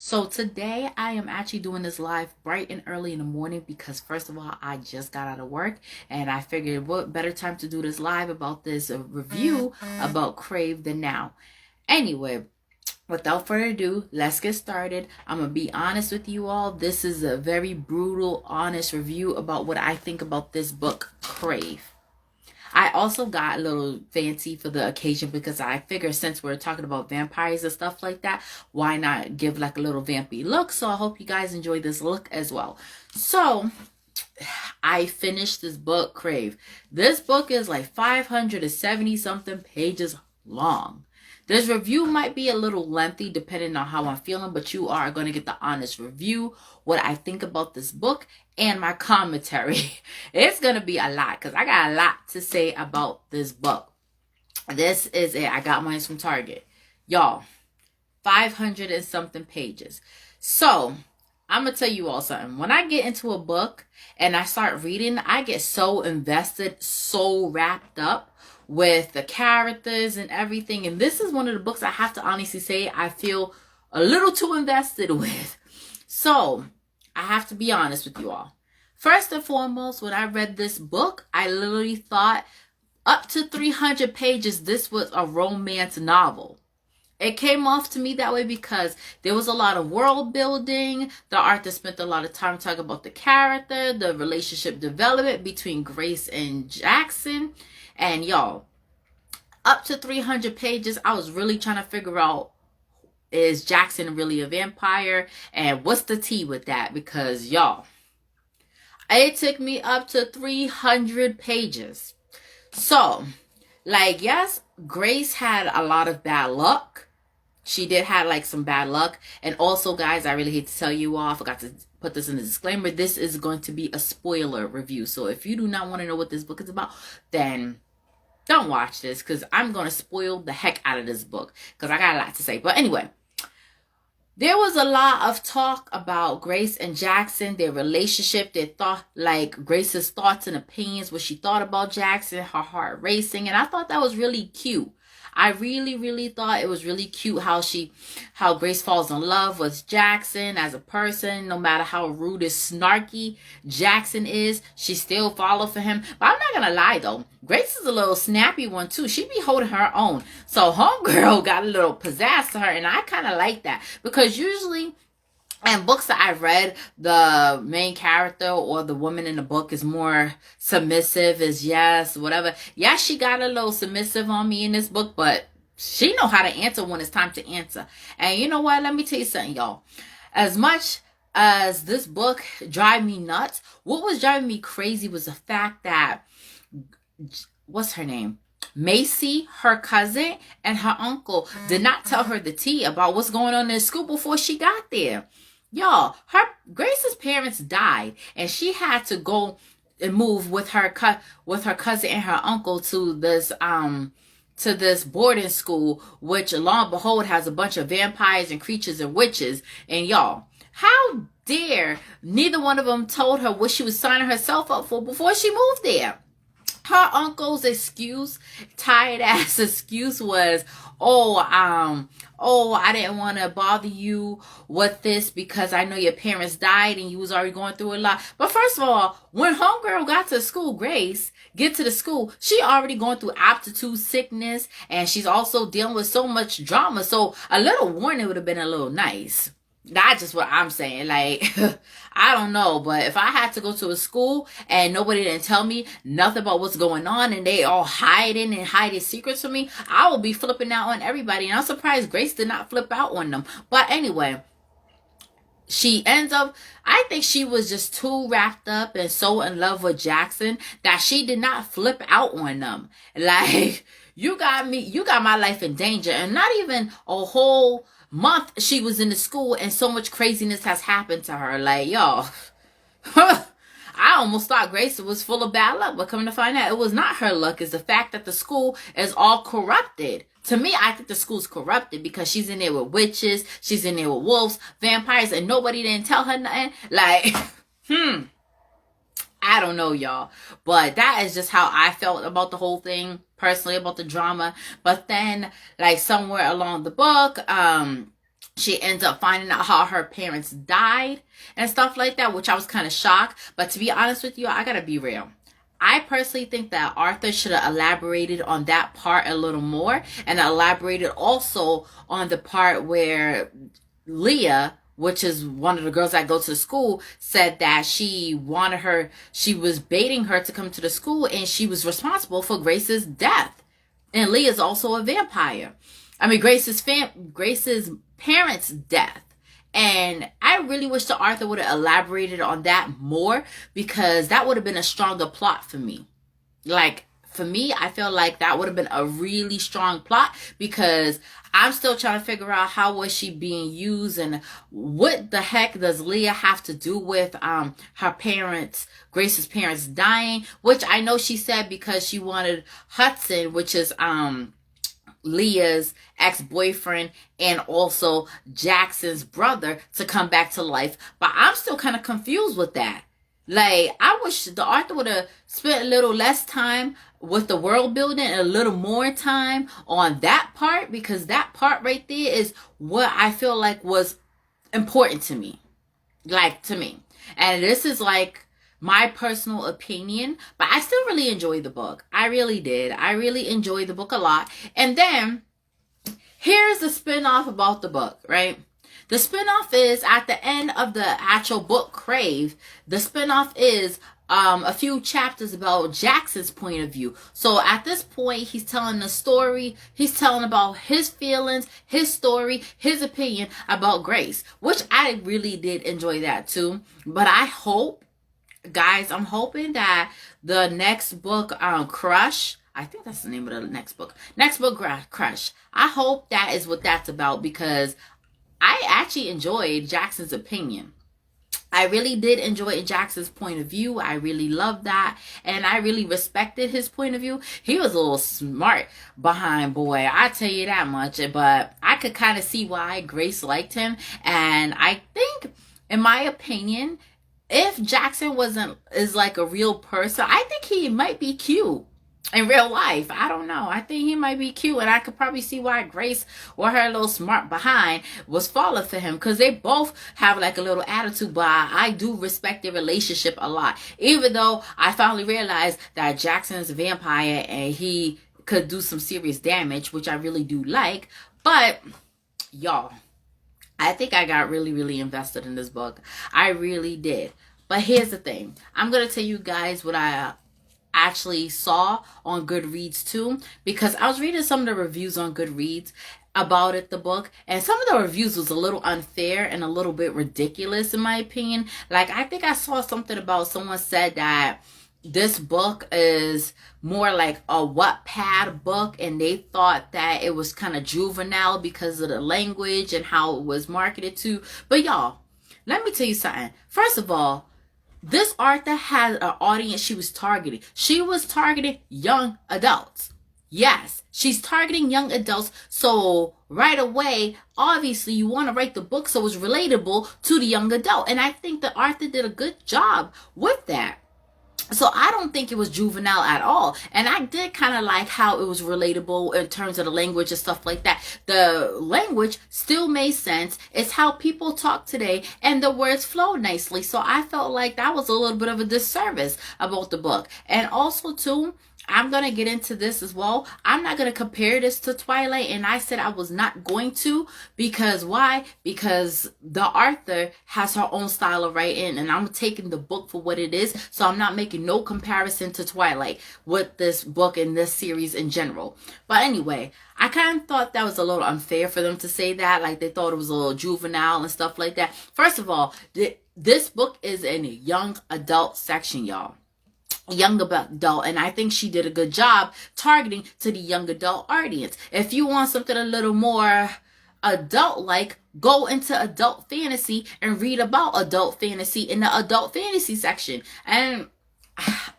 So today I am actually doing this live bright and early in the morning because first of all, I just got out of work and I figured what better time to do this live about this review about Crave than now. Anyway, without further ado, let's get started. I'm going to be honest with you all. This is a very brutal, honest review about what I think about this book, Crave. I also got a little fancy for the occasion because I figured since we're talking about vampires and stuff like that, why not give like a little vampy look? So I hope you guys enjoy this look as well. So I finished this book, Crave. This book is like 570 something pages long. This review might be a little lengthy depending on how I'm feeling, but you are going to get the honest review, what I think about this book, and my commentary. It's going to be a lot because I got a lot to say about this book. This is it. I got mine from Target. Y'all, 500 and something pages. So, I'm going to tell you all something. When I get into a book and I start reading, I get so invested, so wrapped up with the characters and everything. And this is one of the books I have to honestly say I feel a little too invested with. So, I have to be honest with you all. First and foremost, when I read this book, I literally thought up to 300 pages, this was a romance novel. It came off to me that way because there was a lot of world building. The author spent a lot of time talking about the character, the relationship development between Grace and Jackson. And y'all, up to 300 pages, I was really trying to figure out, is Jackson really a vampire? And what's the tea with that? Because y'all, it took me up to 300 pages. So, like, yes, Grace had a lot of bad luck. She did have like some bad luck. And also, guys, I really hate to tell you all, I forgot to put this in the disclaimer. This is going to be a spoiler review. So if you do not want to know what this book is about, then don't watch this because I'm going to spoil the heck out of this book because I got a lot to say. But anyway, there was a lot of talk about Grace and Jackson, their relationship, their thought, like Grace's thoughts and opinions, what she thought about Jackson, her heart racing. And I thought that was really cute. I really thought it was really cute how Grace falls in love with Jackson as a person. No matter how rude and snarky Jackson is, she still follows for him. But I'm not gonna lie though, Grace is a little snappy one too. She be holding her own. So homegirl got a little pizzazz to her, and I kind of like that because usually in books that I've read, the main character or the woman in the book is more submissive, is yes, whatever. Yeah, she got a little submissive on me in this book, but she know how to answer when it's time to answer. And you know what? Let me tell you something, y'all. As much as this book drive me nuts, what was driving me crazy was the fact that, what's her name? Macy, her cousin, and her uncle did not tell her the tea about what's going on in school before she got there. Y'all, Grace's parents died, and she had to go and move with her cousin and her uncle to this boarding school, which lo and behold has a bunch of vampires and creatures and witches. And y'all, how dare neither one of them told her what she was signing herself up for before she moved there? Her uncle's tired ass excuse was, I didn't want to bother you with this because I know your parents died and you was already going through a lot. But first of all, when homegirl got to school, Grace get to the school, she already going through aptitude sickness, and she's also dealing with so much drama. So a little warning would have been a little nice. That's just what I'm saying. Like, I don't know, but if I had to go to a school and nobody didn't tell me nothing about what's going on and they all hiding secrets from me, I will be flipping out on everybody. And I'm surprised Grace did not flip out on them. But anyway, I think she was just too wrapped up and so in love with Jackson that she did not flip out on them. Like, you got my life in danger. And not even a whole month she was in the school and so much craziness has happened to her. Like, y'all, I almost thought Grace was full of bad luck, but coming to find out it was not her luck. It's the fact that the school is all corrupted. To me, I think the school's corrupted because she's in there with witches, she's in there with wolves, vampires, and nobody didn't tell her nothing. Like, I don't know, y'all. But that is just how I felt about the whole thing, personally, about the drama. But then, like, somewhere along the book, she ends up finding out how her parents died and stuff like that, which I was kind of shocked. But to be honest with you, I gotta be real. I personally think that Arthur should have elaborated on that part a little more, and elaborated also on the part where Leah, which is one of the girls that go to the school, said that she was baiting her to come to the school, and she was responsible for Grace's death. And Leah's also a vampire. I mean, Grace's parents' death. And I really wish that Arthur would have elaborated on that more, because that would have been a stronger plot for me. Like, for me, I feel like that would have been a really strong plot, because I'm still trying to figure out how was she being used, and what the heck does Leah have to do with her parents, Grace's parents dying, which I know she said because she wanted Hudson, which is Leah's ex-boyfriend and also Jackson's brother, to come back to life. But I'm still kind of confused with that. Like, I wish the author would have spent a little less time with the world building and a little more time on that part, because that part right there is what I feel like was important to me. Like, to me. And this is like my personal opinion, but I still really enjoyed the book. I really did. I really enjoyed the book a lot. And then here's the spin-off about the book, right? The spin-off is at the end of the actual book, Crave. The spin-off is a few chapters about Jackson's point of view. So at this point, he's telling the story. He's telling about his feelings, his story, his opinion about Grace, which I really did enjoy that too. But I hope, guys, I'm hoping that the next book, Crush, I think that's the name of the next book. Next book, Crush. I hope that is what that's about, because I actually enjoyed Jackson's opinion. I really did enjoy Jackson's point of view. I really loved that. And I really respected his point of view. He was a little smart behind boy, I tell you that much. But I could kind of see why Grace liked him. And I think, in my opinion, if Jackson is like a real person, I think he might be cute in real life. I don't know. I think he might be cute, and I could probably see why Grace, or her little smart behind, was falling for him, because they both have like a little attitude. But I do respect their relationship a lot, even though I finally realized that Jackson is a vampire and he could do some serious damage, which I really do like. But y'all, I think I got really, really invested in this book. I really did. But here's the thing. I'm going to tell you guys what I actually saw on Goodreads too, because I was reading some of the reviews on Goodreads about it, the book, and some of the reviews was a little unfair and a little bit ridiculous in my opinion. Like, I think I saw something about someone said that this book is more like a Wattpad book, and they thought that it was kind of juvenile because of the language and how it was marketed to. But y'all, let me tell you something. First of all, this author had an audience she was targeting. She was targeting young adults. Yes, she's targeting young adults. So right away, obviously, you want to write the book so it's relatable to the young adult. And I think the author did a good job with that. So I don't think it was juvenile at all. And I did kind of like how it was relatable in terms of the language and stuff like that. The language still made sense. It's how people talk today, and the words flow nicely. So I felt like that was a little bit of a disservice about the book. And also too, I'm going to get into this as well. I'm not going to compare this to Twilight, and I said I was not going to, because why? Because the author has her own style of writing, and I'm taking the book for what it is, so I'm not making no comparison to Twilight with this book and this series in general. But anyway, I kind of thought that was a little unfair for them to say that, like they thought it was a little juvenile and stuff like that. First of all, this book is in a young adult section, y'all. Young adult, and I think she did a good job targeting to the young adult audience. If you want something a little more adult-like, go into adult fantasy and read about adult fantasy in the adult fantasy section. And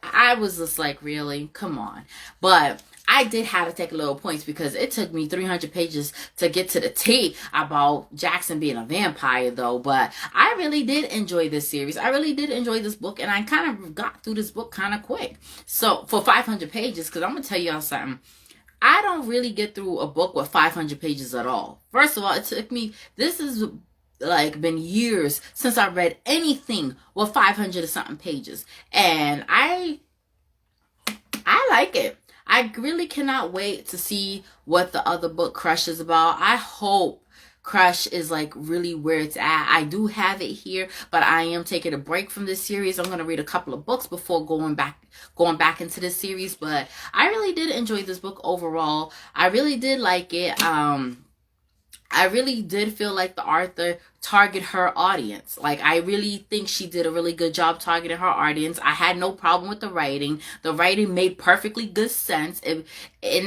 I was just like, really? Come on. But I did have to take a little points, because it took me 300 pages to get to the T about Jackson being a vampire, though. But I really did enjoy this series. I really did enjoy this book, and I kind of got through this book kind of quick. So, for 500 pages, because I'm going to tell y'all something. I don't really get through a book with 500 pages at all. First of all, it took me, this is like been years since I read anything with 500 or something pages. And I like it. I really cannot wait to see what the other book Crush is about. I hope Crush is like really where it's at. I do have it here, but I am taking a break from this series. I'm going to read a couple of books before going back into this series, but I really did enjoy this book overall. I really did like it. I really did feel like the author targeted her audience. Like, I really think she did a really good job targeting her audience. I had no problem with the writing. The writing made perfectly good sense. And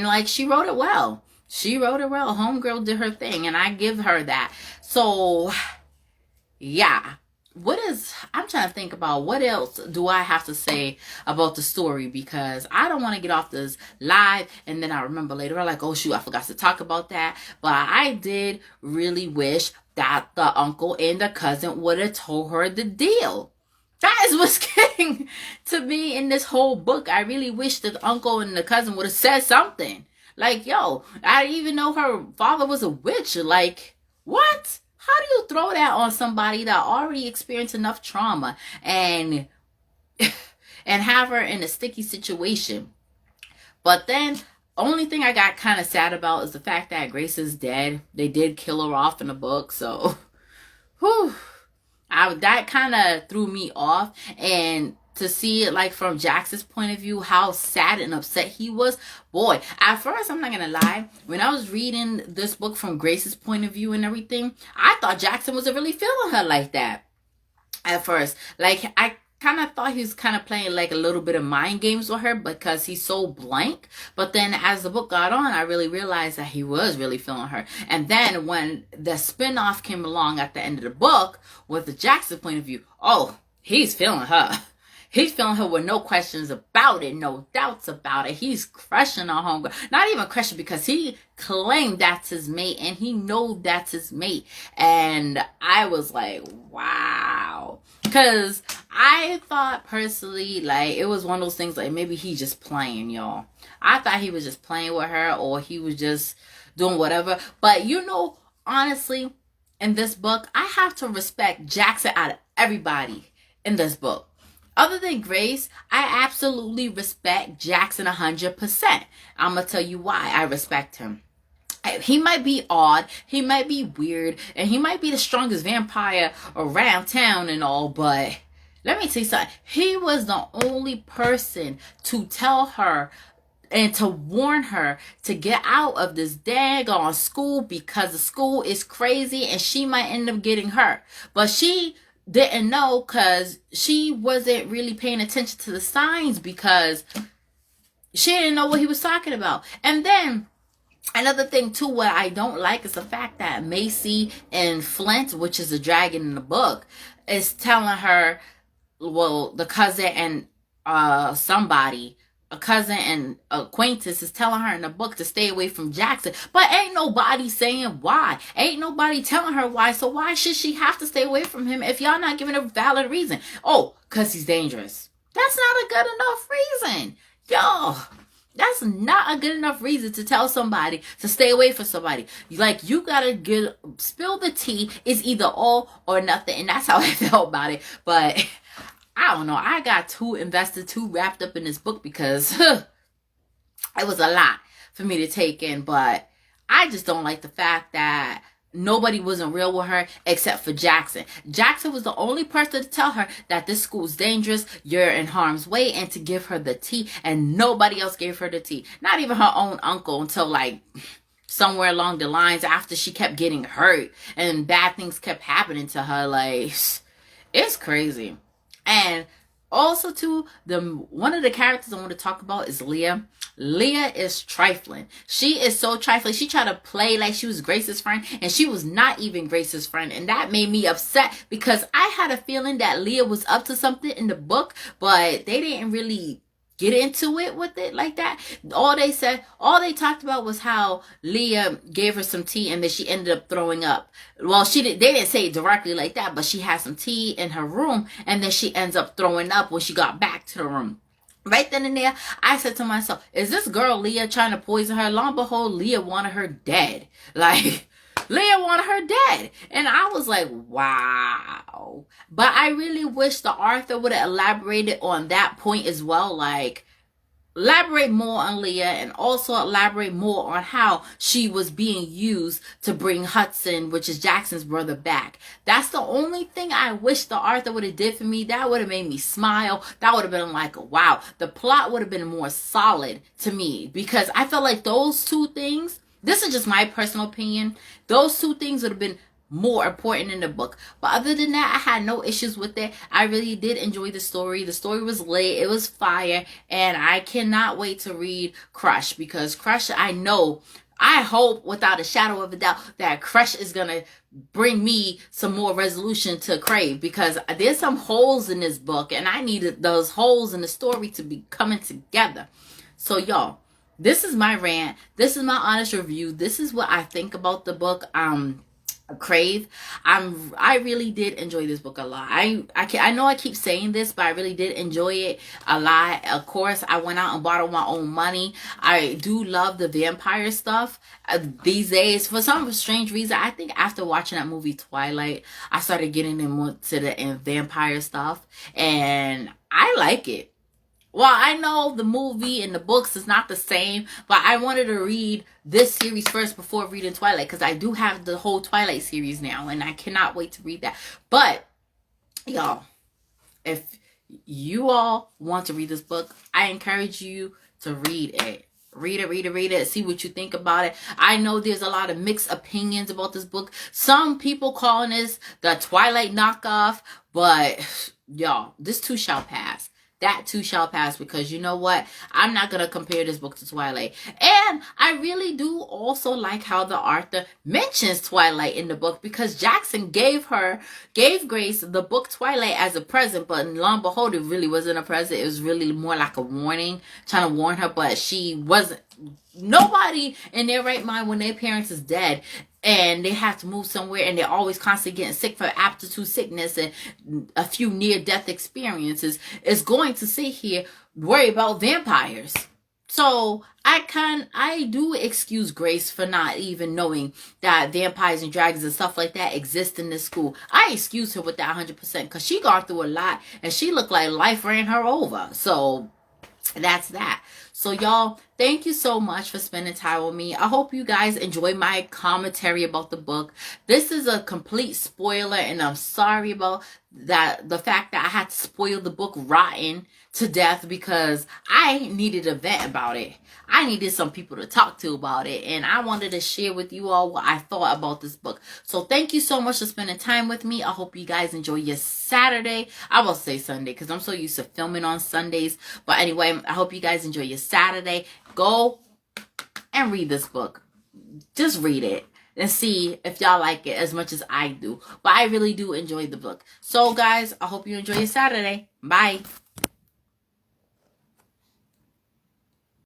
like, she wrote it well. She wrote it well. Homegirl did her thing, and I give her that. So, yeah. I'm trying to think about what else do I have to say about the story, because I don't want to get off this live and then I remember later, I'm like, oh shoot, I forgot to talk about that. But I did really wish that the uncle and the cousin would have told her the deal. That is what's getting to me in this whole book. I really wish that the uncle and the cousin would have said something. Like, yo, I didn't even know her father was a witch. Like, what? How do you throw that on somebody that already experienced enough trauma and have her in a sticky situation? But then, only thing I got kind of sad about is the fact that Grace is dead. They did kill her off in the book, so whew, that kind of threw me off. And to see it like from Jackson's point of view, how sad and upset he was. Boy, at first, I'm not gonna lie, when I was reading this book from Grace's point of view and everything, I thought Jackson wasn't really feeling her like that at first. Like, I kind of thought he was kind of playing like a little bit of mind games with her because he's so blank. But then as the book got on, I really realized that he was really feeling her. And then when the spinoff came along at the end of the book with the Jackson point of view, oh, he's feeling her. He's feeling her with no questions about it, no doubts about it. He's crushing on homegirl. Not even crushing, because he claimed that's his mate and he know that's his mate. And I was like, wow. Because I thought personally, like, it was one of those things like maybe he's just playing, y'all. I thought he was just playing with her, or he was just doing whatever. But you know, honestly, in this book, I have to respect Jackson out of everybody in this book. Other than Grace, I absolutely respect Jackson 100%. I'm going to tell you why I respect him. He might be odd, he might be weird, and he might be the strongest vampire around town and all, but let me tell you something. He was the only person to tell her and to warn her to get out of this daggone school, because the school is crazy and she might end up getting hurt. But she didn't know because she wasn't really paying attention to the signs, because she didn't know what he was talking about. And then another thing too, what I don't like is the fact that Macy and Flint, which is a dragon in the book, is telling her, well, the cousin and somebody, a cousin and acquaintance is telling her in the book to stay away from Jackson. But ain't nobody saying why. Ain't nobody telling her why. So why should she have to stay away from him if y'all not giving a valid reason? Oh, because he's dangerous. That's not a good enough reason. Yo, that's not a good enough reason to tell somebody to stay away from somebody. Like, you gotta spill the tea. It's either all or nothing. And that's how I felt about it. But I don't know. I got too invested, too wrapped up in this book, because it was a lot for me to take in. But I just don't like the fact that nobody wasn't real with her except for Jackson. Jackson was the only person to tell her that this school is dangerous, you're in harm's way, and to give her the tea. And nobody else gave her the tea. Not even her own uncle, until like somewhere along the lines after she kept getting hurt and bad things kept happening to her. Like, it's crazy. And also too, one of the characters I want to talk about is Leah. Leah is trifling. She is so trifling. She tried to play like she was Grace's friend, and she was not even Grace's friend. And that made me upset, because I had a feeling that Leah was up to something in the book, but they didn't really get into it with it like that. All they talked about was how Leah gave her some tea and then she ended up throwing up. Well, they didn't say it directly like that, but she had some tea in her room and then she ends up throwing up when she got back to the room. Right then and there, I said to myself, is this girl Leah trying to poison her? Lo and behold, Leah wanted her dead. Like, Leah wanted her dead. And I was like, wow. But I really wish the author would have elaborated on that point as well. Like, elaborate more on Leah and also elaborate more on how she was being used to bring Hudson, which is Jackson's brother, back. That's the only thing I wish the author would have did for me. That would have made me smile. That would have been like, wow. The plot would have been more solid to me because I felt like those two things, this is just my personal opinion, those two things would have been more important in the book. But other than that, I had no issues with it. I really did enjoy the story. The story was lit. It was fire. And I cannot wait to read Crush because Crush, I hope without a shadow of a doubt that Crush is going to bring me some more resolution to Crave because there's some holes in this book and I needed those holes in the story to be coming together. So y'all, this is my rant. This is my honest review. This is what I think about the book. Crave. I really did enjoy this book a lot. I know I keep saying this, but I really did enjoy it a lot. Of course, I went out and bought on my own money. I do love the vampire stuff these days. For some strange reason, I think after watching that movie Twilight, I started getting into the vampire stuff, and I like it. Well, I know the movie and the books is not the same, but I wanted to read this series first before reading Twilight because I do have the whole Twilight series now and I cannot wait to read that. But, y'all, if you all want to read this book, I encourage you to read it. Read it. See what you think about it. I know there's a lot of mixed opinions about this book. Some people calling this the Twilight knockoff, but, y'all, this too shall pass. That too shall pass because you know what? I'm not going to compare this book to Twilight. And I really do also like how the author mentions Twilight in the book because Jackson gave Grace the book Twilight as a present, but lo and behold, it really wasn't a present. It was really more like a warning, trying to warn her, but she wasn't. Nobody in their right mind when their parents is dead and they have to move somewhere and they're always constantly getting sick for aptitude sickness and a few near-death experiences is going to sit here worry about vampires. So I do excuse Grace for not even knowing that vampires and dragons and stuff like that exist in this school. I excuse her with that 100% because she gone through a lot and she looked like life ran her over. So that's that. So y'all, thank you so much for spending time with me. I hope you guys enjoy my commentary about the book. This is a complete spoiler and I'm sorry about that, the fact that I had to spoil the book rotten to death because I needed a vent about it. I needed some people to talk to about it and I wanted to share with you all what I thought about this book. So thank you so much for spending time with me. I hope you guys enjoy your Saturday. I will say Sunday because I'm so used to filming on Sundays. But anyway, I hope you guys enjoy your Saturday. Go and read this book. Just read it and see if y'all like it as much as I do. But I really do enjoy the book. So guys, I hope you enjoy your Saturday. Bye.